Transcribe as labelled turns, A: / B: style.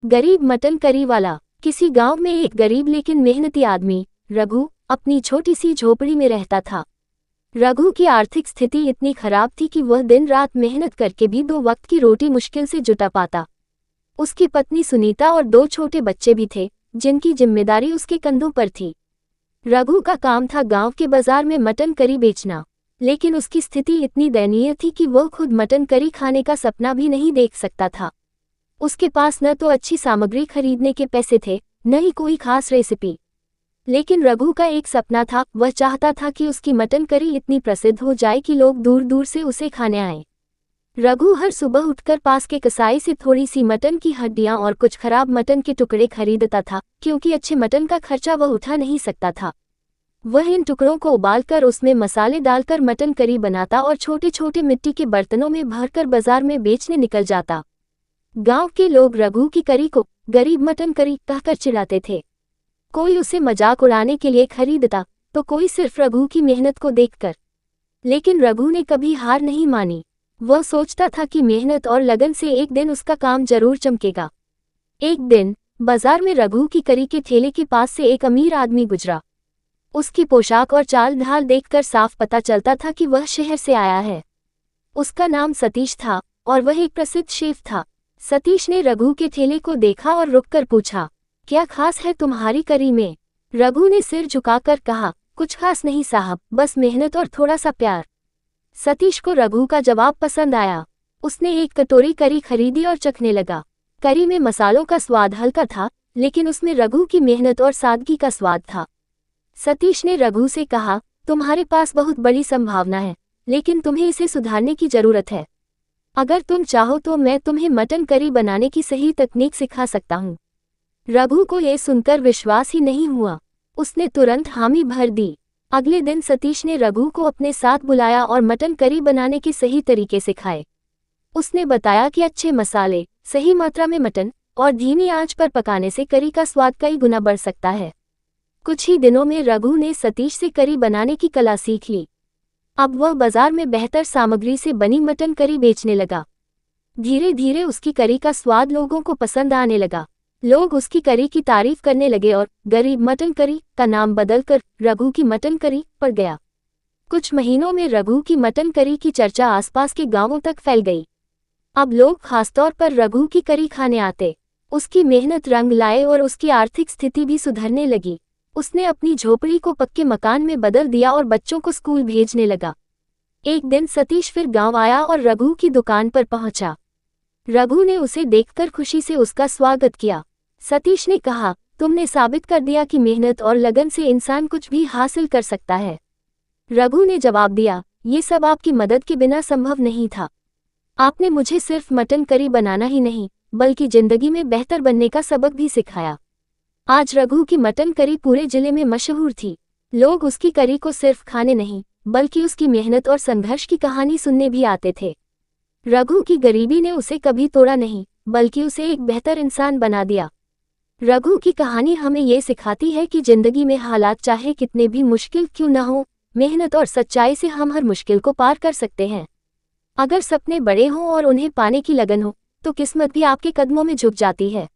A: गरीब mutton curry वाला। किसी गांव में एक गरीब लेकिन मेहनती आदमी रघु अपनी छोटी सी झोपड़ी में रहता था। रघु की आर्थिक स्थिति इतनी खराब थी कि वह दिन रात मेहनत करके भी 2 वक्त की रोटी मुश्किल से जुटा पाता। उसकी पत्नी सुनीता और 2 छोटे बच्चे भी थे, जिनकी जिम्मेदारी उसके कंधों पर थी। रघु का काम था गांव के बाजार में मटन करी बेचना, लेकिन उसकी स्थिति इतनी दयनीय थी कि वह खुद मटन करी खाने का सपना भी नहीं देख सकता था। उसके पास न तो अच्छी सामग्री खरीदने के पैसे थे, न ही कोई खास रेसिपी। लेकिन रघु का एक सपना था, वह चाहता था कि उसकी मटन करी इतनी प्रसिद्ध हो जाए कि लोग दूर दूर से उसे खाने आएं। रघु हर सुबह उठकर पास के कसाई से थोड़ी सी मटन की हड्डियां और कुछ खराब मटन के टुकड़े खरीदता था, क्योंकि अच्छे मटन का खर्चा वह उठा नहीं सकता था। वह इन टुकड़ों को उबालकर उसमें मसाले डालकर मटन करी बनाता और छोटे छोटे मिट्टी के बर्तनों में भरकर बाजार में बेचने निकल जाता। गांव के लोग रघु की करी को गरीब मटन करी कहकर चिढ़ाते थे। कोई उसे मजाक उड़ाने के लिए खरीदता, तो कोई सिर्फ रघु की मेहनत को देखकर। लेकिन रघु ने कभी हार नहीं मानी। वह सोचता था कि मेहनत और लगन से एक दिन उसका काम जरूर चमकेगा। एक दिन बाजार में रघु की करी के ठेले के पास से एक अमीर आदमी गुजरा। उसकी पोशाक और चाल ढाल देखकर साफ पता चलता था कि वह शहर से आया है। उसका नाम सतीश था और वह एक प्रसिद्ध शेफ था। सतीश ने रघु के ठेले को देखा और रुककर पूछा, क्या खास है तुम्हारी करी में? रघु ने सिर झुकाकर कहा, कुछ खास नहीं साहब, बस मेहनत और थोड़ा सा प्यार। सतीश को रघु का जवाब पसंद आया। उसने एक कटोरी करी खरीदी और चखने लगा। करी में मसालों का स्वाद हल्का था, लेकिन उसमें रघु की मेहनत और सादगी का स्वाद था। सतीश ने रघु से कहा, तुम्हारे पास बहुत बड़ी संभावना है, लेकिन तुम्हें इसे सुधारने की जरूरत है। अगर तुम चाहो तो मैं तुम्हें मटन करी बनाने की सही तकनीक सिखा सकता हूँ। रघु को यह सुनकर विश्वास ही नहीं हुआ। उसने तुरंत हामी भर दी। अगले दिन सतीश ने रघु को अपने साथ बुलाया और मटन करी बनाने के सही तरीके सिखाए। उसने बताया कि अच्छे मसाले, सही मात्रा में मटन और धीमी आंच पर पकाने से करी का स्वाद कई गुना बढ़ सकता है। कुछ ही दिनों में रघु ने सतीश से करी बनाने की कला सीख ली। अब वह बाजार में बेहतर सामग्री से बनी मटन करी बेचने लगा। धीरे धीरे उसकी करी का स्वाद लोगों को पसंद आने लगा। लोग उसकी करी की तारीफ करने लगे और गरीब मटन करी का नाम बदलकर रघु की मटन करी पड़ गया। कुछ महीनों में रघु की मटन करी की चर्चा आसपास के गांवों तक फैल गई। अब लोग खासतौर पर रघु की करी खाने आते। उसकी मेहनत रंग लाए और उसकी आर्थिक स्थिति भी सुधरने लगी। उसने अपनी झोपड़ी को पक्के मकान में बदल दिया और बच्चों को स्कूल भेजने लगा। एक दिन सतीश फिर गांव आया और रघु की दुकान पर पहुंचा। रघु ने उसे देखकर खुशी से उसका स्वागत किया। सतीश ने कहा, तुमने साबित कर दिया कि मेहनत और लगन से इंसान कुछ भी हासिल कर सकता है। रघु ने जवाब दिया, ये सब आपकी मदद के बिना संभव नहीं था। आपने मुझे सिर्फ मटन करी बनाना ही नहीं, बल्कि जिंदगी में बेहतर बनने का सबक भी सिखाया। आज रघु की मटन करी पूरे जिले में मशहूर थी। लोग उसकी करी को सिर्फ खाने नहीं, बल्कि उसकी मेहनत और संघर्ष की कहानी सुनने भी आते थे। रघु की गरीबी ने उसे कभी तोड़ा नहीं, बल्कि उसे एक बेहतर इंसान बना दिया। रघु की कहानी हमें ये सिखाती है कि जिंदगी में हालात चाहे कितने भी मुश्किल क्यों न हो, मेहनत और सच्चाई से हम हर मुश्किल को पार कर सकते हैं। अगर सपने बड़े हों और उन्हें पाने की लगन हो, तो किस्मत भी आपके कदमों में झुक जाती है।